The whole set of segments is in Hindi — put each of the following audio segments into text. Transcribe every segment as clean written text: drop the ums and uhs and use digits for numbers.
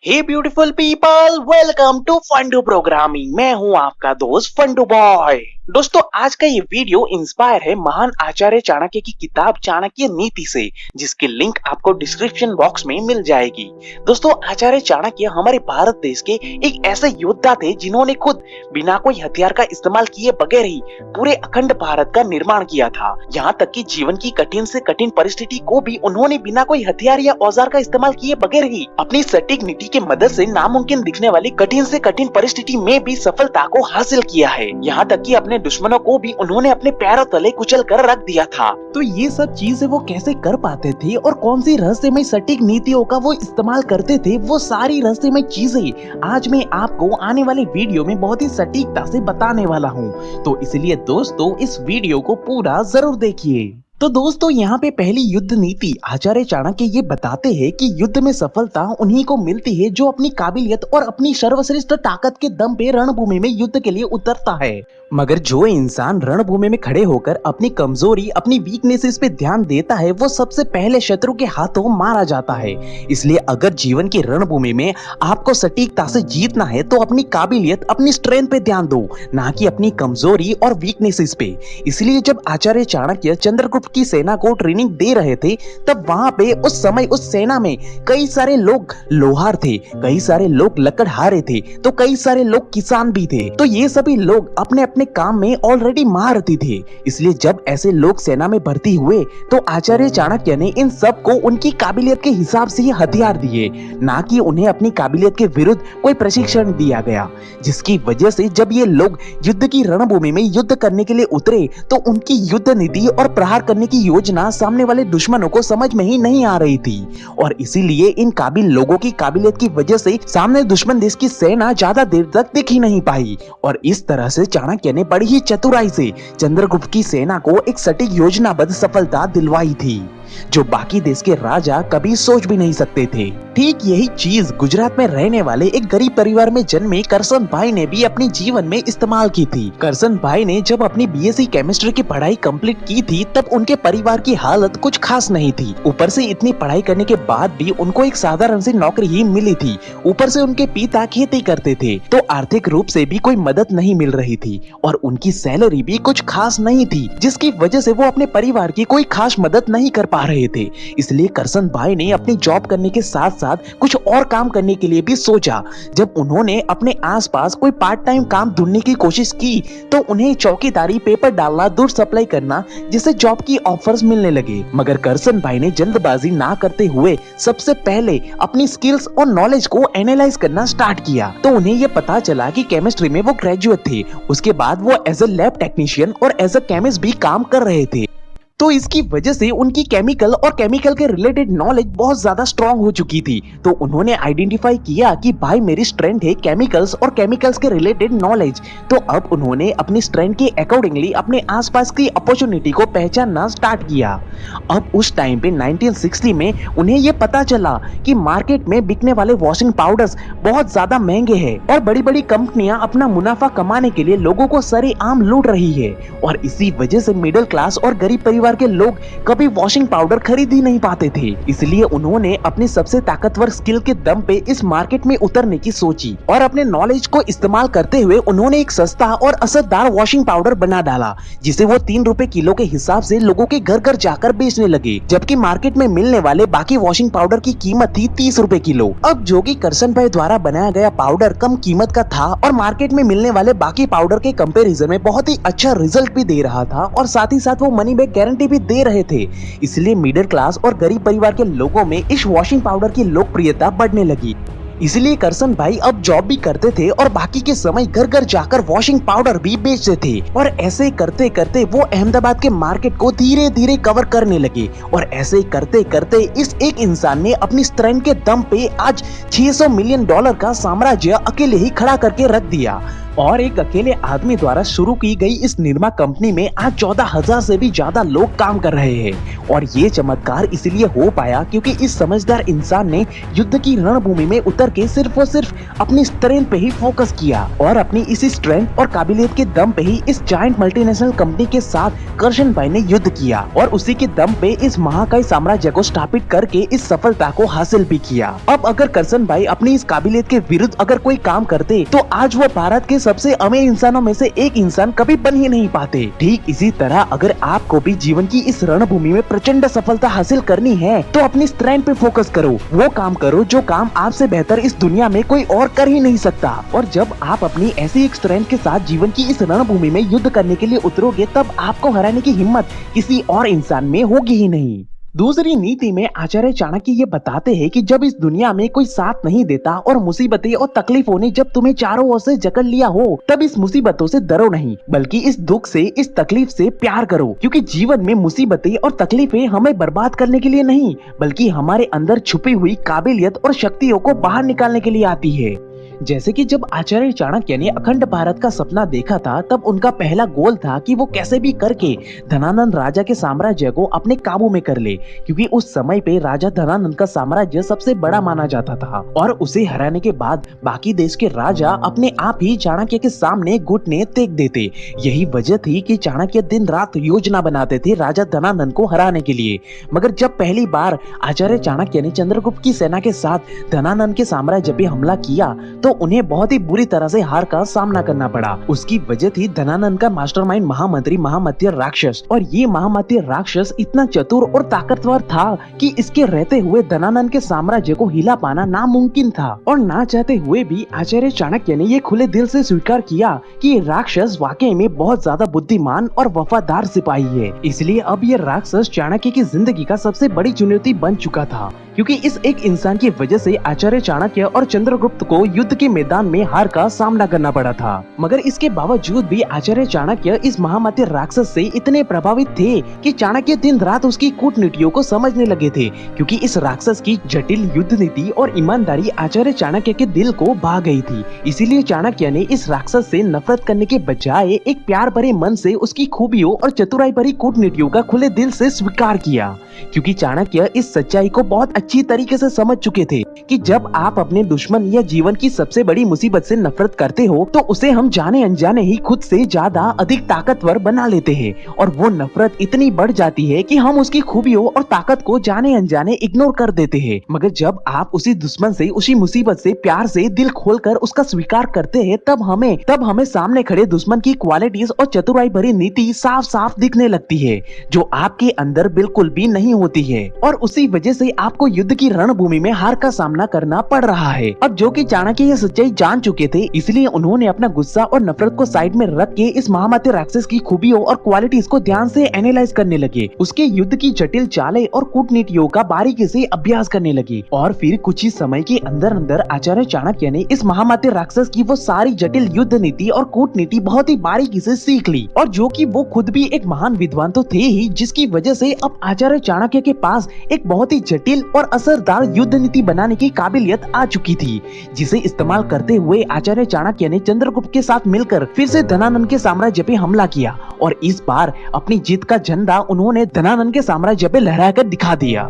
Hey beautiful people, welcome to Fundoo programming. मैं हूं आपका दोस्त फंडू बॉय। दोस्तों, आज का ये वीडियो इंस्पायर है महान आचार्य चाणक्य की किताब चाणक्य नीति से, जिसकी लिंक आपको डिस्क्रिप्शन बॉक्स में मिल जाएगी। दोस्तों, आचार्य चाणक्य हमारे भारत देश के एक ऐसे योद्धा थे जिन्होंने खुद बिना कोई हथियार का इस्तेमाल किए बगैर ही पूरे अखंड भारत का निर्माण किया था। यहाँ तक कि जीवन की कठिन से कठिन परिस्थिति को भी उन्होंने बिना कोई हथियार या औजार का इस्तेमाल किए बगैर ही अपनी सटीक नीति की मदद से नामुमकिन दिखने वाली कठिन से कठिन परिस्थिति में भी सफलता को हासिल किया है। यहाँ तक कि अपने दुश्मनों को भी उन्होंने अपने पैरों तले कुचल कर रख दिया था। तो ये सब चीजें वो कैसे कर पाते थे और कौन सी रहस्यमय सटीक नीतियों का वो इस्तेमाल करते थे, वो सारी रहस्यमय चीजें आज मैं आपको आने वाले वीडियो में बहुत ही सटीकता से बताने वाला हूँ। तो इसलिए दोस्तों, इस वीडियो को पूरा जरूर देखिए। तो दोस्तों, यहाँ पे पहली युद्ध नीति आचार्य चाणक्य ये बताते हैं कि युद्ध में सफलता उन्हीं को मिलती है जो अपनी काबिलियत और अपनी सर्वश्रेष्ठ ताकत के दम पे रणभूमि में युद्ध के लिए उतरता है। मगर जो इंसान रणभूमि में खड़े होकर अपनी कमजोरी, अपनी वीकनेसेस पे ध्यान देता है, वो सबसे पहले शत्रु के हाथों मारा जाता है। इसलिए अगर जीवन की रणभूमि में आपको सटीकता से जीतना है तो अपनी काबिलियत, अपनी स्ट्रेंथ पे ध्यान दो, ना कि अपनी कमजोरी और वीकनेसेस पे। इसलिए जब आचार्य चाणक्य चंद्रगुप्त की सेना को ट्रेनिंग दे रहे थे, तब वहां पे उस समय उस सेना में कई सारे लोग लोहार थे, कई सारे लोग लकड़हारे थे, तो कई सारे लोग किसान भी थे। तो ये सभी लोग अपने अपने काम में ऑलरेडी महारथी थे। इसलिए जब ऐसे लोग सेना में भर्ती हुए तो आचार्य चाणक्य ने इन सब को उनकी काबिलियत के हिसाब से ही हथियार दिए, ना कि उन्हें अपनी काबिलियत के विरुद्ध कोई प्रशिक्षण दिया गया। जिसकी वजह से जब ये लोग युद्ध की रणभूमि में युद्ध करने के लिए उतरे तो उनकी युद्ध नीति और प्रहार करने की योजना सामने वाले दुश्मनों को समझ में ही नहीं आ रही थी। और इसीलिए इन काबिल लोगों की काबिलियत की वजह से सामने दुश्मन देश की सेना ज्यादा देर तक दिख ही नहीं पाई। और इस तरह से चाणक्य ने बड़ी ही चतुराई से चंद्रगुप्त की सेना को एक सटीक योजनाबद्ध सफलता दिलवाई थी, जो बाकी देश के राजा कभी सोच भी नहीं सकते थे। ठीक यही चीज गुजरात में रहने वाले एक गरीब परिवार में जन्मे करसन भाई ने भी अपने जीवन में इस्तेमाल की थी। करसन भाई ने जब अपनी बीएससी केमिस्ट्री की पढ़ाई कंप्लीट की थी, तब उनके परिवार की हालत कुछ खास नहीं थी। ऊपर से इतनी पढ़ाई करने के बाद भी उनको एक साधारण सी नौकरी ही मिली थी। ऊपर से उनके पिता खेती करते थे, तो आर्थिक रूप से भी कोई मदद नहीं मिल रही थी और उनकी सैलरी भी कुछ खास नहीं थी, जिसकी वजह से वो अपने परिवार की कोई खास मदद नहीं कर पा रहे थे। इसलिए करसन भाई ने अपनी जॉब करने के साथ साथ कुछ और काम करने के लिए भी सोचा। जब उन्होंने अपने आसपास कोई पार्ट टाइम काम ढूंढने की कोशिश की तो उन्हें चौकीदारी, पेपर डालना, दूध सप्लाई करना जैसे जॉब की ऑफर्स मिलने लगे। मगर करसन भाई ने जल्दबाजी ना करते हुए सबसे पहले अपनी स्किल्स और नॉलेज को एनालाइज करना स्टार्ट किया। तो उन्हें यह पता चला कि केमिस्ट्री में वो ग्रेजुएट थे। उसके बाद वो एज ए लैब टेक्नीशियन और एज ए केमिस्ट भी काम कर रहे थे। तो इसकी वजह से उनकी केमिकल और केमिकल के रिलेटेड नॉलेज बहुत ज्यादा स्ट्रांग हो चुकी थी। तो उन्होंने आइडेंटिफाई किया कि भाई मेरी स्ट्रेंथ है केमिकल्स और केमिकल्स के रिलेटेड नॉलेज। तो अब उन्होंने अपनी स्ट्रेंथ के अकॉर्डिंगली अपने आसपास की अपॉर्चुनिटी को पहचानना स्टार्ट किया। अब उस टाइम पे 1960 में उन्हें ये पता चला कि मार्केट में बिकने वाले वॉशिंग पाउडर्स बहुत ज्यादा महंगे हैं और बड़ी बड़ी कंपनियां अपना मुनाफा कमाने के लिए लोगों को सरेआम लूट रही है। और इसी वजह से मिडिल क्लास और गरीब परिवार के लोग कभी वॉशिंग पाउडर खरीद ही नहीं पाते थे। इसलिए उन्होंने अपनी सबसे ताकतवर स्किल के दम पे इस मार्केट में उतरने की सोची और अपने नॉलेज को इस्तेमाल करते हुए उन्होंने एक सस्ता और असरदार वॉशिंग पाउडर बना डाला, जिसे वो 3 रुपए किलो के हिसाब से लोगों के घर घर जाकर बेचने लगे। जबकि मार्केट में मिलने वाले बाकी वॉशिंग पाउडर की कीमत थी 30 रुपए किलो। अब जो कि करसन भाई द्वारा बनाया गया पाउडर कम कीमत का था और मार्केट में मिलने वाले बाकी पाउडर के कंपैरिजन में बहुत ही अच्छा रिजल्ट भी दे रहा था और साथ ही साथ वो मनी बैक गारंटी भी दे रहे थे। इसलिए मिडिल क्लास और गरीब परिवार के लोगों में इस वॉशिंग पाउडर की लोकप्रियता बढ़ने लगी। इसलिए करसन भाई अब जॉब भी करते थे और बाकी के समय घर घर जाकर वॉशिंग पाउडर भी बेचते थे। और ऐसे करते करते वो अहमदाबाद के मार्केट को धीरे धीरे कवर करने लगे। और ऐसे करते करते इस एक इंसान ने अपनी स्ट्रेंथ के दम पे आज $600 मिलियन का साम्राज्य अकेले ही खड़ा करके रख दिया। और एक अकेले आदमी द्वारा शुरू की गई इस निरमा कंपनी में आज 14,000 से भी ज्यादा लोग काम कर रहे हैं। और ये चमत्कार इसलिए हो पाया क्योंकि इस समझदार इंसान ने युद्ध की रणभूमि में उतर के सिर्फ और सिर्फ अपनी स्ट्रेंथ पे ही फोकस किया और अपनी इसी स्ट्रेंथ और काबिलियत के दम पे ही इस जायंट मल्टीनेशनल कंपनी के साथ करशन भाई ने युद्ध किया और उसी के दम पे इस महाकाय साम्राज्य को स्थापित करके इस सफलता को हासिल भी किया। अब अगर करशन भाई अपनी इस काबिलियत के विरुद्ध अगर कोई काम करते तो आज वो भारत के सबसे अमीर इंसानों में से एक इंसान कभी बन ही नहीं पाते। ठीक इसी तरह अगर आपको भी जीवन की इस रणभूमि में प्रचंड सफलता हासिल करनी है तो अपनी स्ट्रेंथ पे फोकस करो, वो काम करो जो काम आपसे बेहतर इस दुनिया में कोई और कर ही नहीं सकता। और जब आप अपनी ऐसी एक स्ट्रेंथ के साथ जीवन की इस रणभूमि में युद्ध करने के लिए उतरोगे तब आपको हराने की हिम्मत किसी और इंसान में होगी ही नहीं। दूसरी नीति में आचार्य चाणक्य ये बताते हैं कि जब इस दुनिया में कोई साथ नहीं देता और मुसीबतें और तकलीफों ने जब तुम्हें चारों ओर से जकड़ लिया हो तब इस मुसीबतों से डरो नहीं बल्कि इस दुख से इस तकलीफ से प्यार करो, क्योंकि जीवन में मुसीबतें और तकलीफें हमें बर्बाद करने के लिए नहीं बल्कि हमारे अंदर छुपी हुई काबिलियत और शक्तियों को बाहर निकालने के लिए आती है। जैसे कि जब आचार्य चाणक्य ने अखंड भारत का सपना देखा था तब उनका पहला गोल था कि वो कैसे भी करके धनानंद राजा के साम्राज्य को अपने काबू में कर ले, क्योंकि उस समय पे राजा धनानंद का साम्राज्य सबसे बड़ा माना जाता था और उसे हराने के बाद बाकी देश के राजा अपने आप ही चाणक्य के सामने घुटने टेक देते। यही वजह थी कि चाणक्य दिन रात योजना बनाते थे राजा धनानंद को हराने के लिए। मगर जब पहली बार आचार्य चाणक्य ने चंद्रगुप्त की सेना के साथ धनानंद के साम्राज्य पे हमला किया तो उन्हें बहुत ही बुरी तरह से हार का सामना करना पड़ा। उसकी वजह थी धनानंद का मास्टरमाइंड महामंत्री महामत्य राक्षस। और ये महामत्य राक्षस इतना चतुर और ताकतवर था कि इसके रहते हुए धनानंद के साम्राज्य को हिला पाना नामुमकिन था। और ना चाहते हुए भी आचार्य चाणक्य ने ये खुले दिल से स्वीकार किया कि ये राक्षस वाकई में बहुत ज्यादा बुद्धिमान और वफादार सिपाही है। इसलिए अब ये राक्षस चाणक्य की जिंदगी का सबसे बड़ी चुनौती बन चुका था, क्योंकि इस एक इंसान की वजह से आचार्य चाणक्य और चंद्रगुप्त को युद्ध के मैदान में हार का सामना करना पड़ा था। मगर इसके बावजूद भी आचार्य चाणक्य इस महामत्य राक्षस से इतने प्रभावित थे कि चाणक्य दिन रात उसकी कूटनीतियों को समझने लगे थे, क्योंकि इस राक्षस की जटिल युद्ध नीति और ईमानदारी आचार्य चाणक्य के दिल को भा गई थी। इसीलिए चाणक्य ने इस राक्षस से नफरत करने के बजाय एक प्यार भरे मन से उसकी खूबियों और चतुराई भरी कूटनीतियों का खुले दिल से स्वीकार किया, क्योंकि चाणक्य इस सच्चाई को बहुत अच्छी तरीके से समझ चुके थे कि जब आप अपने दुश्मन या जीवन की सबसे बड़ी मुसीबत से नफरत करते हो तो उसे हम जाने अनजाने ही खुद से ज्यादा अधिक ताकतवर बना लेते हैं और वो नफरत इतनी बढ़ जाती है कि हम उसकी खूबियों और ताकत को जाने अनजाने इग्नोर कर देते हैं। मगर जब आप उसी दुश्मन से उसी मुसीबत से प्यार से दिल खोलकर उसका स्वीकार करते हैं तब हमें सामने खड़े दुश्मन की क्वालिटीज और चतुराई भरी नीति साफ साफ दिखने लगती है जो आपके अंदर बिल्कुल भी नहीं होती है। और उसी वजह से आपको युद्ध की रणभूमि में हार का सामना करना पड़ रहा है। अब जो कि चाणक्य ये सच्चाई जान चुके थे, इसलिए उन्होंने अपना गुस्सा और नफरत को साइड में रख के इस महामत्य राक्षस की खूबियों और क्वालिटीज को ध्यान से एनालाइज करने लगे। उसके युद्ध की जटिल चालें और कूटनीतियों का बारीकी से अभ्यास करने लगे। और फिर कुछ ही समय के अंदर अंदर आचार्य चाणक्य ने इस महामत्य राक्षस की वो सारी जटिल युद्ध नीति और कूटनीति बहुत ही बारीकी से सीख ली। और जो कि वो खुद भी एक महान विद्वान तो थे ही, जिसकी वजह से अब आचार्य चाणक्य के पास एक बहुत ही जटिल और असरदार युद्ध नीति बनाने की काबिलियत आ चुकी थी, जिसे इस्तेमाल करते हुए आचार्य चाणक्य ने चंद्रगुप्त के साथ मिलकर फिर से धनानंद के साम्राज्य पे हमला किया और इस बार अपनी जीत का झंडा उन्होंने धनानंद के साम्राज्य पे लहराकर दिखा दिया।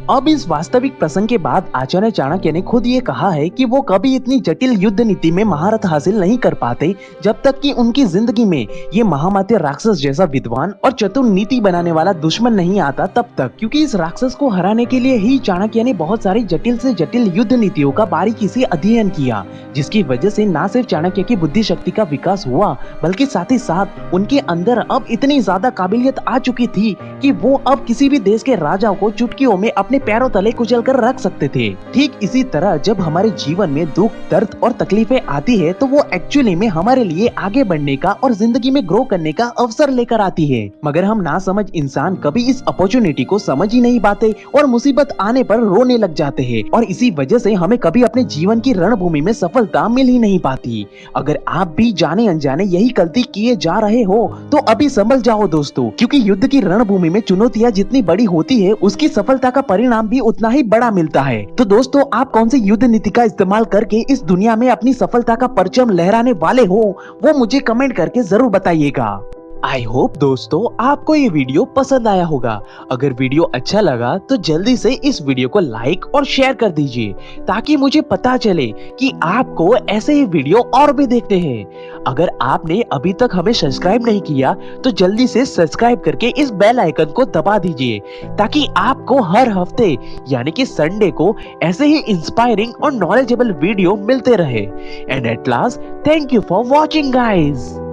अब इस वास्तविक प्रसंग के बाद आचार्य चाणक्य ने खुद ये कहा है कि वो कभी इतनी जटिल युद्ध नीति में महारत हासिल नहीं कर पाते जब तक कि उनकी जिंदगी में ये महामत्य राक्षस जैसा विद्वान और चतुर नीति बनाने वाला दुश्मन नहीं आता तब तक, क्योंकि इस राक्षस को हराने के लिए ही चाणक्य ने बहुत सारी जटिल से जटिल युद्ध नीतियों का बारीकी से अध्ययन किया, जिसकी वजह से न सिर्फ चाणक्य की बुद्धि शक्ति का विकास हुआ बल्कि साथ ही साथ उनके अंदर अब इतनी ज्यादा काबिलियत आ चुकी थी कि वो अब किसी भी देश के राजाओं को चुटकियों में अपने पैरों तले कुचल कर रख सकते थे। ठीक इसी तरह जब हमारे जीवन में दुख, दर्द और तकलीफें आती है तो वो एक्चुअली में हमारे लिए आगे बढ़ने का और जिंदगी में ग्रो करने का अवसर लेकर आती है। मगर हम ना समझ इंसान कभी इस अपॉर्चुनिटी को समझ ही नहीं पाते और मुसीबत आने पर रोने लग जाते हैं और इसी वजह से हमें कभी अपने जीवन की रणभूमि में सफलता मिल ही नहीं पाती। अगर आप भी जाने अनजाने यही गलती किए जा रहे हो तो अभी समझ जाओ दोस्तों, क्योंकि युद्ध की रणभूमि में चुनौतियां जितनी बड़ी होती है उसकी सफलता का परिणाम परिणाम भी उतना ही बड़ा मिलता है। तो दोस्तों, आप कौन सी युद्ध नीति का इस्तेमाल करके इस दुनिया में अपनी सफलता का परचम लहराने वाले हो, वो मुझे कमेंट करके जरूर बताइएगा। आई होप दोस्तों आपको ये वीडियो पसंद आया होगा। अगर वीडियो अच्छा लगा तो जल्दी से इस वीडियो को लाइक और शेयर कर दीजिए, ताकि मुझे पता चले कि आपको ऐसे ही वीडियो और भी देखते हैं। अगर आपने अभी तक हमें सब्सक्राइब नहीं किया तो जल्दी से सब्सक्राइब करके इस बेल आइकन को दबा दीजिए, ताकि आपको हर हफ्ते यानी कि संडे को ऐसे ही इंस्पायरिंग और नॉलेजेबल वीडियो मिलते रहे। And at last, thank you for watching guys.